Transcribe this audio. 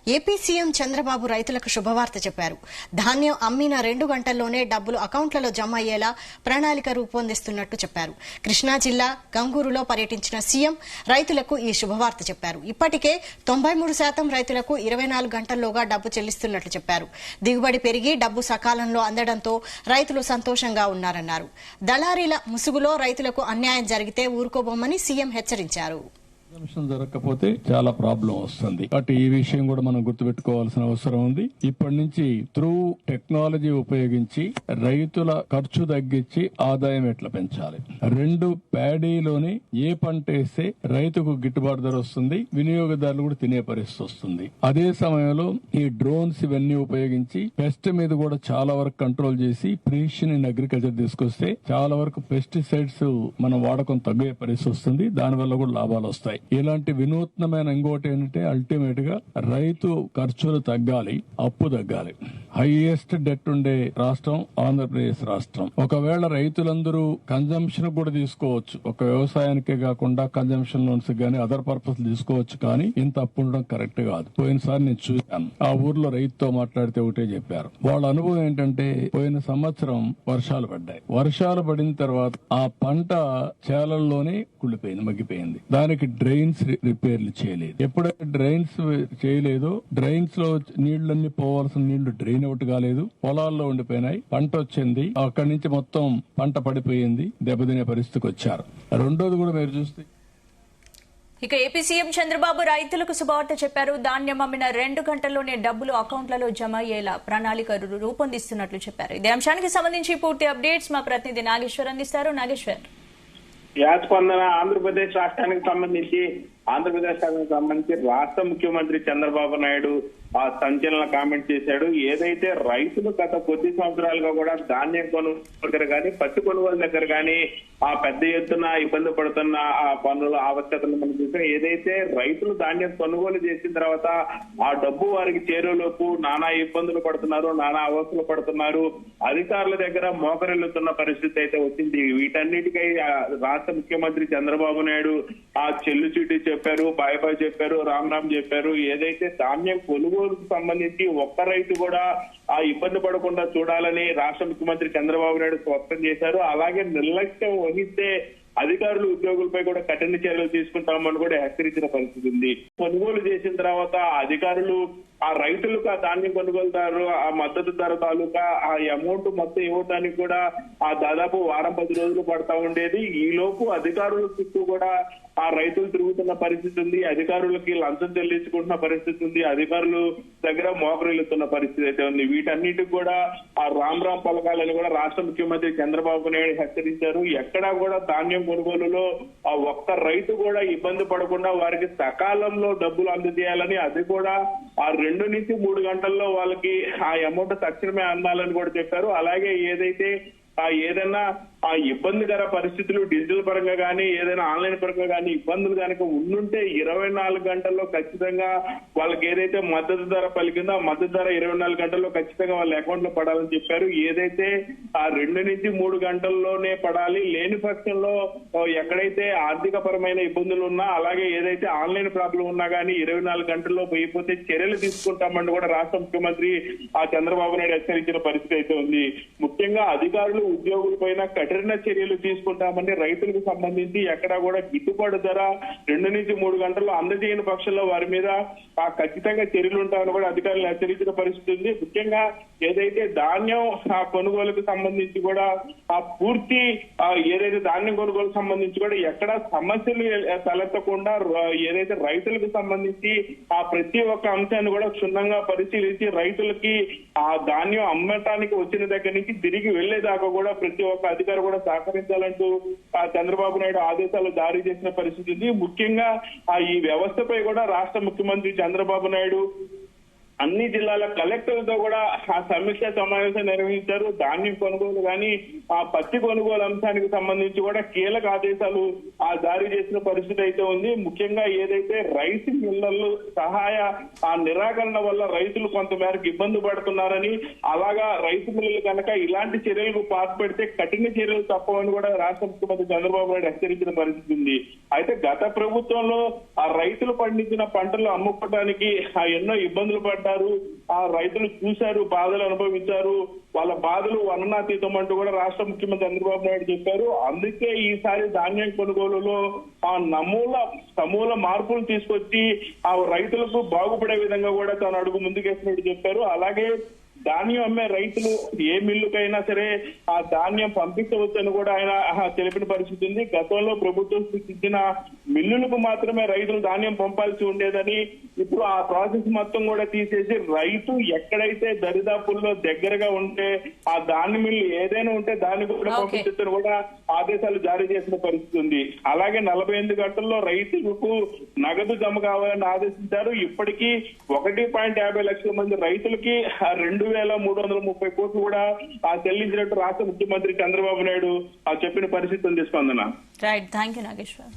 AP CM Chandrababu రైతులకు శుభవార్త చెప్పారు. ధాన్యం అమ్మిన 2 గంటల్లోనే డబ్బులు అకౌంట్లలో జమ అయ్యేలా ప్రణాళిక రూపొందిస్తున్నట్టు చెప్పారు. కృష్ణా జిల్లా గంగూరులో పర్యటించిన సీఎం రైతులకు ఈ శుభవార్త చెప్పారు. ఇప్పటికే 93% రైతులకు 24 గంటల్లోగా డబ్బు చెల్లిస్తున్నట్లు చెప్పారు. దిగుబడి పెరిగి డబ్బు సకాలంలో అందడంతో రైతులు సంతోషంగా ఉన్నారన్నారు. దళారీల ముసుగులో రైతులకు అన్యాయం జరిగితే ఊరుకోబోమని సీఎం హెచ్చరించారు. జరగకపోతే చాలా ప్రాబ్లం వస్తుంది. కాబట్టి ఈ విషయం కూడా మనం గుర్తుపెట్టుకోవాల్సిన అవసరం ఉంది. ఇప్పటి నుంచి త్రూ టెక్నాలజీ ఉపయోగించి రైతుల ఖర్చు తగ్గించి ఆదాయం ఎట్లా పెంచాలి. 2 ప్యాడీలోని ఏ పంట వేస్తే రైతుకు గిట్టుబాటు ధర వస్తుంది, వినియోగదారులు కూడా తినే పరిస్థితి వస్తుంది. అదే సమయంలో ఈ డ్రోన్స్ ఇవన్నీ ఉపయోగించి పెస్ట్ మీద కూడా చాలా వరకు కంట్రోల్ చేసి ప్రిసిషన్ ఇన్ అగ్రికల్చర్ తీసుకొస్తే చాలా వరకు పెస్టిసైడ్స్ మనం వాడకం తగ్గే పరిస్థితి వస్తుంది. దానివల్ల కూడా లాభాలు వస్తాయి. ఇలాంటి వినూత్నమైన ఇంకోటి ఏంటంటే అల్టిమేట్ గా రైతు ఖర్చులు తగ్గాలి, అప్పు తగ్గాలి. హైయెస్ట్ డెట్ ఉండే రాష్ట్రం ఆంధ్రప్రదేశ్ రాష్ట్రం. ఒకవేళ రైతులందరూ కన్జంప్షన్ కూడా తీసుకోవచ్చు, ఒక వ్యవసాయానికే కాకుండా కన్జంప్షన్ లోన్స్ గానీ అదర్ పర్పస్ తీసుకోవచ్చు. కానీ ఇంత అప్పు ఉండడం కరెక్ట్ కాదు. పోయినసారి నేను చూశాను, ఆ ఊర్లో రైతుతో మాట్లాడితే ఒకటే చెప్పారు. వాళ్ళ అనుభవం ఏంటంటే పోయిన సంవత్సరం వర్షాలు పడ్డాయి. వర్షాలు పడిన తర్వాత ఆ పంట చేలల్లోనే కుళ్ళిపోయింది, మగ్గిపోయింది. దానికి డ్రైన్స్ రిపేర్లు చేయలేదు. ఎప్పుడైతే డ్రైన్స్ చేయలేదో డ్రైన్స్ లో నీళ్లన్నీ పోవాల్సిన నీళ్లు డ్రైన్ అవుట్ కాలేదు, పొలాల్లో ఉండిపోయినాయి. పంట వచ్చింది, అక్కడి నుంచి మొత్తం పంట పడిపోయింది, దెబ్బతినే పరిస్థితికి వచ్చారు. రెండోది కూడా మీరు చూస్తే ఇక ఏపీ సీఎం చంద్రబాబు రైతులకు శుభవార్త చెప్పారు. ధాన్యం అమ్మిన 2 గంటల్లోనే డబ్బులు అకౌంట్లలో జమ అయ్యేలా ప్రణాళిక రూపొందిస్తున్నట్లు చెప్పారు. ఇదే అంశానికి సంబంధించి పూర్తి అప్డేట్స్ మా ప్రతినిధి నాగేశ్వర్ అందిస్తారు. నాగేశ్వర్, స్పందన ఆంధ్రప్రదేశ్ రాష్ట్రానికి సంబంధించి రాష్ట్ర ముఖ్యమంత్రి చంద్రబాబు నాయుడు ఆ సంచలన కామెంట్ చేశాడు. ఏదైతే రైతులు గత కొద్ది సంవత్సరాలుగా కూడా ధాన్యం కొనుగోలు దగ్గర కానీ పత్తి కొనుగోలు దగ్గర కానీ ఆ పెద్ద ఎత్తున ఇబ్బంది పడుతున్న ఆ పనుల ఆవశ్యకతను మనం చూసాం. ఏదైతే రైతులు ధాన్యం కొనుగోలు చేసిన తర్వాత ఆ డబ్బు వారికి చేరేలోపు నానా ఇబ్బందులు పడుతున్నారు, నానా అవస్థలు పడుతున్నారు. అధికారుల దగ్గర మోకరిల్లుతున్న పరిస్థితి అయితే వచ్చింది. వీటన్నిటికై రాష్ట్ర ముఖ్యమంత్రి చంద్రబాబు నాయుడు ఆ చెల్లు చీటి చెప్పారు, బాయ్ బాయ్ చెప్పారు, రామ్ చెప్పారు. ఏదైతే ధాన్యం కొనుగోలుకు సంబంధించి ఒక్క రైతు కూడా ఆ ఇబ్బంది పడకుండా చూడాలని రాష్ట్ర ముఖ్యమంత్రి చంద్రబాబు నాయుడు స్పష్టం చేశారు. అలాగే నిర్లక్ష్యం వహిస్తే అధికారులు ఉద్యోగులపై కూడా కఠిన చర్యలు తీసుకుంటామని కూడా హెచ్చరించిన పరిస్థితి ఉంది. కొనుగోలు చేసిన తర్వాత అధికారులు ఆ రైతులకు ఆ ధాన్యం కొనుగోలుదారు ఆ మద్దతు ధర తాలూకా ఆ అమౌంట్ మొత్తం ఇవ్వడానికి కూడా ఆ దాదాపు 10 రోజులు పడతా ఉండేది. ఈ లోపు అధికారుల చుట్టూ కూడా ఆ రైతులు తిరుగుతున్న పరిస్థితి ఉంది. అధికారులకి లంచం చెల్లించుకుంటున్న పరిస్థితి ఉంది. అధికారులు దగ్గర మోకరిల్లుతున్న పరిస్థితి అయితే ఉంది. వీటన్నిటికి కూడా ఆ రామ్ పలకాలని కూడా రాష్ట్ర ముఖ్యమంత్రి చంద్రబాబు నాయుడు హెచ్చరించారు. ఎక్కడా కూడా ధాన్యం కొనుగోలులో ఆ ఒక్క రైతు కూడా ఇబ్బంది పడకుండా వారికి సకాలంలో డబ్బులు అందజేయాలని, అది కూడా ఆ 2 నుంచి 3 గంటల్లో వాళ్ళకి ఆ అమౌంట్ తక్షణమే అందాలని కూడా చెప్పారు. అలాగే ఏదైతే ఏదైనా ఆ ఇబ్బందికర పరిస్థితులు డిజిటల్ పరంగా కానీ ఏదైనా ఆన్లైన్ పరంగా కానీ ఇబ్బందులు కనుక ఉండుంటే 24 గంటల్లో ఖచ్చితంగా వాళ్ళకి ఏదైతే మద్దతు ధర పలికిందో ఆ మద్దతు ధర 24 గంటల్లో ఖచ్చితంగా వాళ్ళ అకౌంట్ లో పడాలని చెప్పారు. ఏదైతే ఆ 2 నుంచి 3 గంటల్లోనే పడాలి, లేని పక్షంలో ఎక్కడైతే ఆర్థిక పరమైన ఇబ్బందులు ఉన్నా అలాగే ఏదైతే ఆన్లైన్ ప్రాబ్లం ఉన్నా కానీ 24 గంటల్లో పోయిపోతే చర్యలు తీసుకుంటామని కూడా రాష్ట్ర ముఖ్యమంత్రి ఆ చంద్రబాబు నాయుడు హెచ్చరించిన పరిస్థితి అయితే ఉంది. ముఖ్యంగా అధికారులు ఉద్యోగుల పైన కఠిన చర్యలు తీసుకుంటామని, రైతులకు సంబంధించి ఎక్కడా కూడా గిట్టుబాటు ధర 2 నుంచి 3 గంటల్లో అందజేయని పక్షంలో వారి మీద ఆ ఖచ్చితంగా చర్యలు ఉంటామని కూడా అధికారులు హెచ్చరించిన పరిస్థితి ఉంది. ముఖ్యంగా ఏదైతే ధాన్యం ఆ కొనుగోలుకు సంబంధించి కూడా ఆ పూర్తి ఏదైతే ధాన్యం కొనుగోలుకు సంబంధించి కూడా ఎక్కడా సమస్యలు తలెత్తకుండా ఏదైతే రైతులకు సంబంధించి ఆ ప్రతి ఒక్క అంశాన్ని కూడా క్షుణ్ణంగా పరిశీలించి రైతులకి ఆ ధాన్యం అమ్మటానికి వచ్చిన దగ్గర నుంచి తిరిగి వెళ్లేదాకా కూడా ప్రతి ఒక్క అధికారి కూడా సహకరించాలంటూ చంద్రబాబు నాయుడు ఆదేశాలు జారీ చేసిన పరిస్థితి ఉంది. ముఖ్యంగా ఈ వ్యవస్థపై కూడా రాష్ట్ర ముఖ్యమంత్రి చంద్రబాబు నాయుడు అన్ని జిల్లాల కలెక్టర్లతో కూడా ఆ సమీక్ష సమావేశం నిర్వహించారు. ధాన్యం కొనుగోలు కానీ ఆ పత్తి కొనుగోలు అంశానికి సంబంధించి కూడా కీలక ఆదేశాలు జారీ చేసిన పరిస్థితి అయితే ఉంది. ముఖ్యంగా ఏదైతే రైస్ మిల్లర్లు సహాయ నిరాకరణ వల్ల రైతులు కొంతమేరకు ఇబ్బంది పడుతున్నారని, అలాగా రైతు మిల్లులు కనుక ఇలాంటి చర్యలకు పాల్పడితే కఠిన చర్యలు తప్పవని కూడా రాష్ట్ర ముఖ్యమంత్రి చంద్రబాబు నాయుడు హెచ్చరించిన పరిస్థితి ఉంది. అయితే గత ప్రభుత్వంలో ఆ రైతులు పండించిన పంటలు అమ్ముకోవడానికి ఎన్నో ఇబ్బందులు పడ్డారు. ఆ రైతులు చూశారు, బాధలు అనుభవించారు. వాళ్ళ బాధలు వర్ణనాతీతం అంటూ కూడా రాష్ట్ర ముఖ్యమంత్రి చంద్రబాబు నాయుడు చెప్పారు. అందుకే ఈసారి ధాన్యం కొనుగోలులో సమూల మార్పులు తీసుకొచ్చి ఆ రైతులకు బాగుపడే విధంగా కూడా తాను అడుగు ముందుకేసినట్టు చెప్పారు. అలాగే ధాన్యం అమ్మే రైతులు ఏ మిల్లుకైనా సరే ఆ ధాన్యం పంపించవచ్చని కూడా ఆయన తెలిపిన పరిస్థితి ఉంది. గతంలో ప్రభుత్వం సృష్టించిన మిల్లులకు మాత్రమే రైతులు ధాన్యం పంపాల్సి ఉండేదని, ఇప్పుడు ఆ ప్రాసెస్ మొత్తం కూడా తీసేసి రైతు ఎక్కడైతే దరిదాపుల్లో దగ్గరగా ఉంటే ఆ ధాన్యం మిల్లు ఏదైనా ఉంటే దాన్ని కూడా పంపించని కూడా ఆదేశాలు జారీ చేసిన పరిస్థితి ఉంది. అలాగే 48 గంటల్లో రైతులకు నగదు జమ కావాలని ఆదేశించారు. ఇప్పటికీ 1.50 లక్షల మంది రైతులకి 2,330 కోట్లు కూడా చెల్లించినట్టు రాష్ట్ర ముఖ్యమంత్రి చంద్రబాబు నాయుడు చెప్పిన పరిస్థితి ఉంది. స్పందన. Right, thank you Nageshwar.